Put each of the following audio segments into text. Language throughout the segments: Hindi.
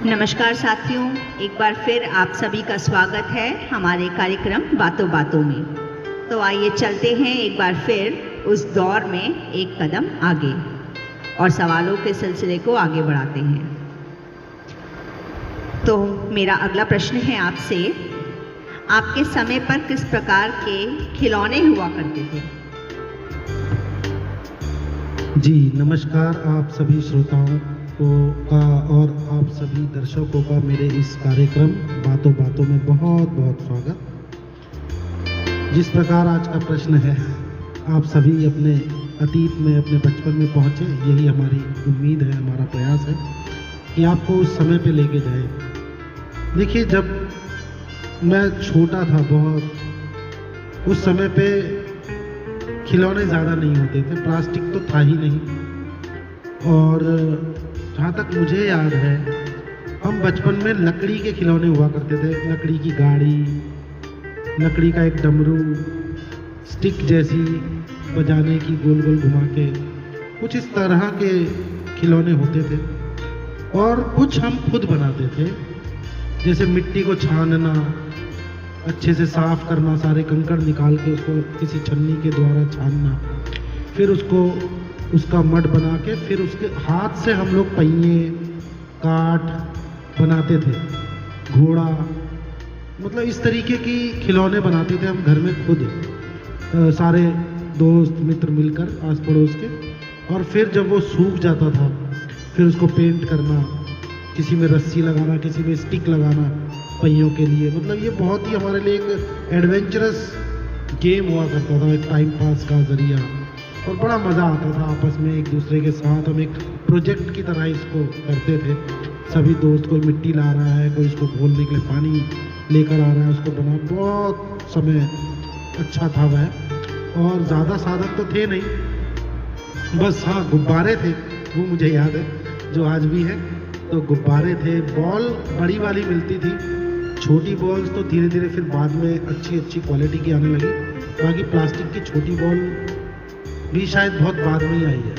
नमस्कार साथियों, एक बार फिर आप सभी का स्वागत है हमारे कार्यक्रम बातों बातों में। तो आइए चलते हैं एक बार फिर उस दौर में एक कदम आगे और सवालों के सिलसिले को आगे बढ़ाते हैं। तो मेरा अगला प्रश्न है आपसे, आपके समय पर किस प्रकार के खिलौने हुआ करते थे? जी नमस्कार आप सभी श्रोताओं को का और आप सभी दर्शकों का मेरे इस कार्यक्रम बातों बातों में बहुत बहुत स्वागत। जिस प्रकार आज का प्रश्न है, आप सभी अपने अतीत में अपने बचपन में पहुँचे, यही हमारी उम्मीद है, हमारा प्रयास है कि आपको उस समय पे लेके जाए। देखिए, जब मैं छोटा था बहुत, उस समय पे खिलौने ज़्यादा नहीं होते थे, प्लास्टिक तो था ही नहीं। और जहाँ तक मुझे याद है, हम बचपन में लकड़ी के खिलौने हुआ करते थे। लकड़ी की गाड़ी, लकड़ी का एक डमरू, स्टिक जैसी बजाने की गोल गोल घुमा के, कुछ इस तरह के खिलौने होते थे। और कुछ हम खुद बनाते थे, जैसे मिट्टी को छानना, अच्छे से साफ करना, सारे कंकड़ निकाल के उसको किसी छन्नी के द्वारा छानना, फिर उसका मड बना के फिर उसके हाथ से हम लोग पहिए, काठ बनाते थे, घोड़ा, मतलब इस तरीके की खिलौने बनाते थे हम घर में खुद, सारे दोस्त मित्र मिलकर आस पड़ोस के। और फिर जब वो सूख जाता था, फिर उसको पेंट करना, किसी में रस्सी लगाना, किसी में स्टिक लगाना पहियों के लिए। मतलब ये बहुत ही हमारे लिए एक एडवेंचरस गेम हुआ करता था, एक टाइम पास का जरिया, और बड़ा मज़ा आता था आपस में एक दूसरे के साथ। हम एक प्रोजेक्ट की तरह इसको करते थे, सभी दोस्त, कोई मिट्टी ला रहा है, कोई इसको घोलने के लिए पानी लेकर आ रहा है, उसको बना, बहुत समय अच्छा था वह। और ज़्यादा साधन तो थे नहीं, बस हाँ गुब्बारे थे, वो मुझे याद है, जो आज भी है। तो गुब्बारे थे, बॉल बड़ी वाली मिलती थी, छोटी बॉल्स तो धीरे धीरे फिर बाद में अच्छी क्वालिटी की आने लगी। बाकी प्लास्टिक की छोटी बॉल भी शायद बहुत बाद में ही आई है।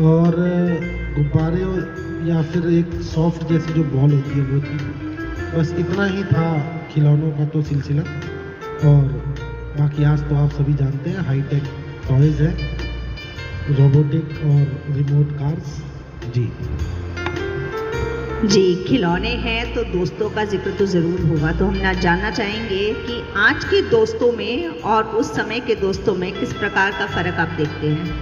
और गुब्बारे या फिर एक सॉफ्ट जैसी जो बॉल होती है वो थी। बस इतना ही था खिलौनों का तो सिलसिला। और बाकी आज तो आप सभी जानते हैं, हाईटेक टॉयज़ है, रोबोटिक और रिमोट कार्स। जी, खिलौने हैं तो दोस्तों का जिक्र तो ज़रूर होगा। तो हम जानना चाहेंगे कि आज के दोस्तों में और उस समय के दोस्तों में किस प्रकार का फ़र्क आप देखते हैं?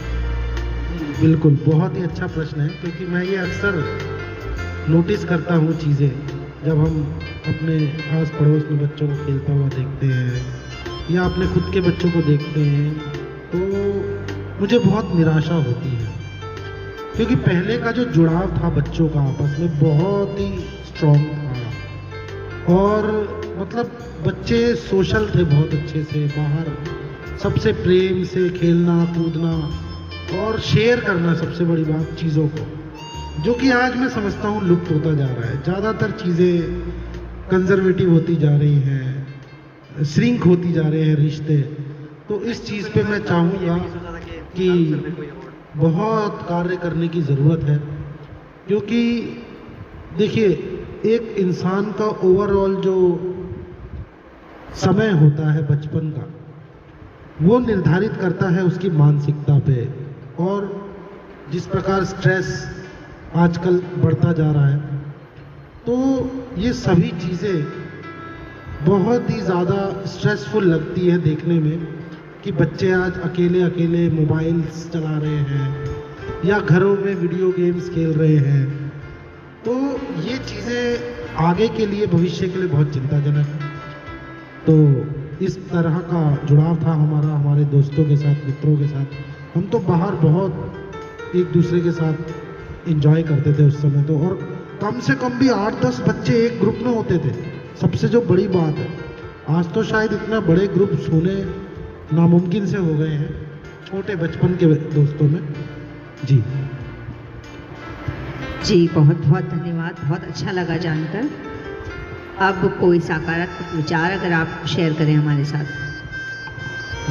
बिल्कुल, बहुत ही अच्छा प्रश्न है, क्योंकि मैं ये अक्सर नोटिस करता हूँ चीज़ें, जब हम अपने आस पड़ोस में बच्चों को खेलता हुआ देखते हैं या अपने खुद के बच्चों को देखते हैं, तो मुझे बहुत निराशा होती है। क्योंकि पहले का जो जुड़ाव था बच्चों का आपस में, बहुत ही स्ट्रॉन्ग था। और मतलब बच्चे सोशल थे बहुत अच्छे से, बाहर सबसे प्रेम से खेलना कूदना और शेयर करना, सबसे बड़ी बात चीज़ों को, जो कि आज मैं समझता हूँ लुप्त होता जा रहा है। ज़्यादातर चीज़ें कंजर्वेटिव होती जा रही हैं, श्रिंक होती जा रहे हैं रिश्ते। तो इस चीज़ पे मैं चाहूँगा कि बहुत कार्य करने की ज़रूरत है। क्योंकि देखिए, एक इंसान का ओवरऑल जो समय होता है बचपन का, वो निर्धारित करता है उसकी मानसिकता पे। और जिस प्रकार स्ट्रेस आजकल बढ़ता जा रहा है, तो ये सभी चीज़ें बहुत ही ज़्यादा स्ट्रेसफुल लगती है देखने में, कि बच्चे आज अकेले अकेले मोबाइल्स चला रहे हैं या घरों में वीडियो गेम्स खेल रहे हैं। तो ये चीज़ें आगे के लिए, भविष्य के लिए बहुत चिंताजनक है। तो इस तरह का जुड़ाव था हमारा हमारे दोस्तों के साथ, मित्रों के साथ। हम तो बाहर बहुत एक दूसरे के साथ एंजॉय करते थे उस समय तो। और कम से कम भी 8-10 बच्चे एक ग्रुप में होते थे, सबसे जो बड़ी बात है। आज तो शायद इतना बड़े ग्रुप्स होने नामुमकिन से हो गए हैं छोटे बचपन के दोस्तों में। जी बहुत बहुत धन्यवाद, बहुत अच्छा लगा जानकर। अब कोई सकारात्मक विचार अगर आप शेयर करें हमारे साथ।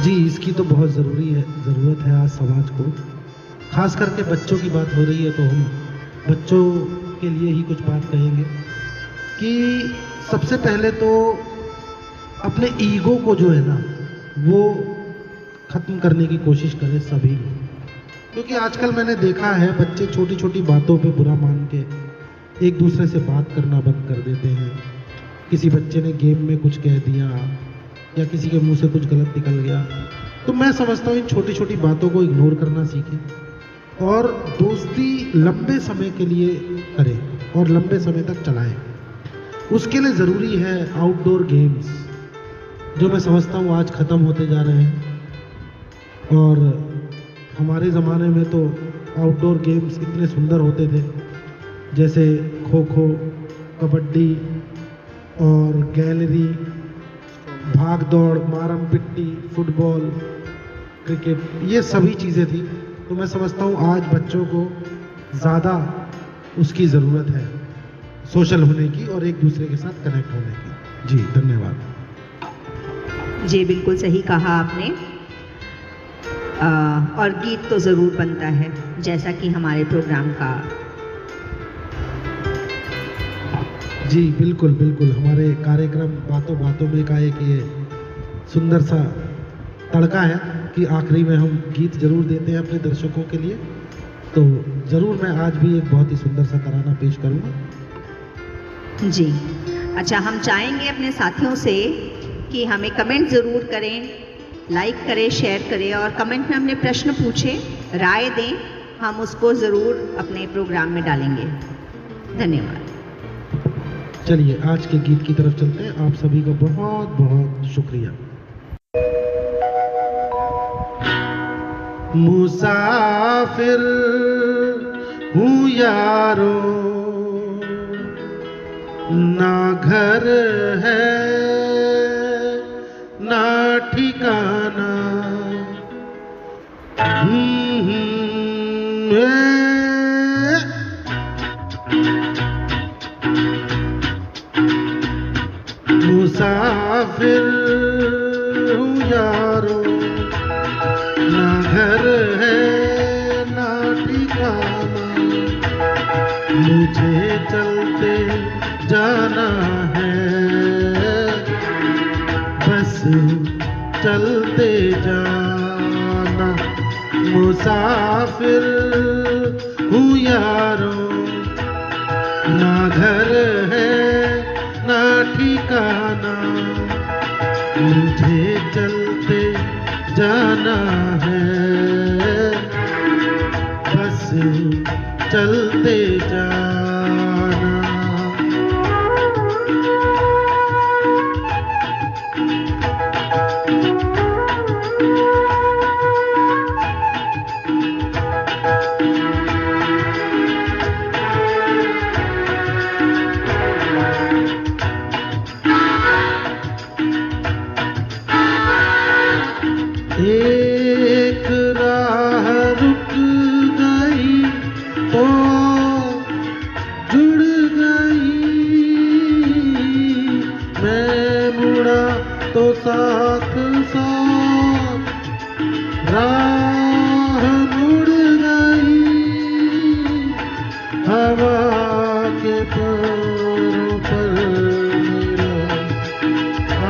जी, इसकी तो बहुत ज़रूरत है आज समाज को, खास करके बच्चों की बात हो रही है, तो हम बच्चों के लिए ही कुछ बात कहेंगे कि सबसे पहले तो अपने ईगो को जो है ना वो ख़त्म करने की कोशिश करें सभी लोग, क्योंकि आजकल मैंने देखा है बच्चे छोटी छोटी बातों पे बुरा मान के एक दूसरे से बात करना बंद कर देते हैं। किसी बच्चे ने गेम में कुछ कह दिया या किसी के मुंह से कुछ गलत निकल गया, तो मैं समझता हूँ इन छोटी छोटी बातों को इग्नोर करना सीखें और दोस्ती लंबे समय के लिए करें और लंबे समय तक चलाएं। उसके लिए ज़रूरी है आउटडोर गेम्स, जो मैं समझता हूँ आज ख़त्म होते जा रहे हैं। और हमारे ज़माने में तो आउटडोर गेम्स इतने सुंदर होते थे, जैसे खो खो, कबड्डी और गैलरी, भाग दौड़, मारम पिट्टी, फुटबॉल, क्रिकेट, ये सभी चीज़ें थी। तो मैं समझता हूँ आज बच्चों को ज़्यादा उसकी ज़रूरत है सोशल होने की और एक दूसरे के साथ कनेक्ट होने की। जी धन्यवाद। जी बिल्कुल सही कहा आपने। और गीत तो ज़रूर बनता है, जैसा कि हमारे प्रोग्राम का। जी बिल्कुल बिल्कुल, हमारे कार्यक्रम बातों बातों में का एक ये सुंदर सा तड़का है कि आखिरी में हम गीत जरूर देते हैं अपने दर्शकों के लिए। तो ज़रूर मैं आज भी एक बहुत ही सुंदर सा तराना पेश करूँगा। जी अच्छा, हम चाहेंगे अपने साथियों से कि हमें कमेंट ज़रूर करें, लाइक करें, शेयर करें और कमेंट में अपने प्रश्न पूछें, राय दें, हम उसको ज़रूर अपने प्रोग्राम में डालेंगे। धन्यवाद। चलिए आज के गीत की तरफ चलते हैं। आप सभी का बहुत बहुत शुक्रिया। मुसाफिर हूँ यारो, ना घर है ना ठिकाना, मुसाफिर हूँ यारो, ना घर है ना ठिकाना, मुझे चलते जाना है, बस चलते जाना। मुसाफिर हूँ यारो, ना घर है ना ठिकाना, मुझे चलते जाना है, बस चलते जाना। एक राह रुक गई तो जुड़ गई, मैं मुड़ा तो साथ साथ राह मुड़ गई, हवा के पैरों पर मेरा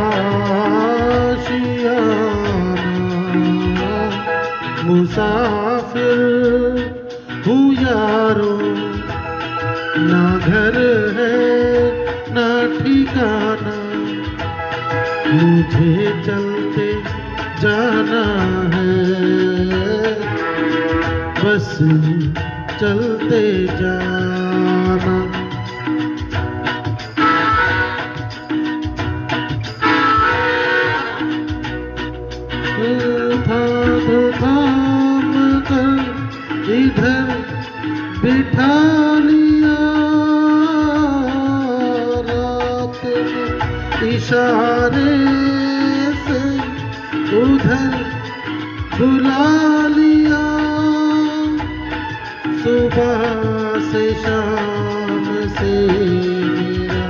आशियाना। मुसाफिर हूँ यारो, ना घर है ना ठिकाना, मुझे चलते जाना है, बस चलते जाना। थाम कर इधर बिठा लिया, रात में इशारे से उधर बुला लिया, सुबह से शाम से मेरा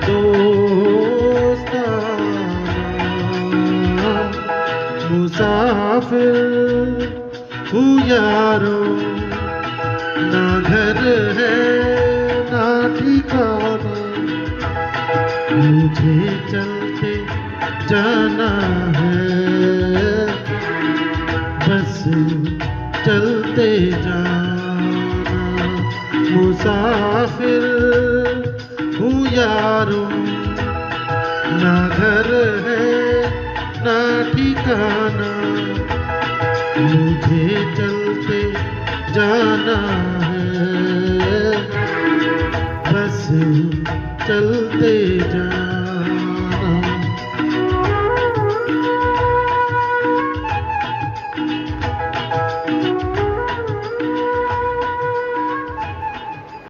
दोस्ताना। मुसाफिर हूँ यारो, ना घर है ठिकाना, मुझे चलते जाना है, बस चलते जाना। मुसाफिर हूँ यारों, ना घर है ना ठिकाना, मुझे चलते जाना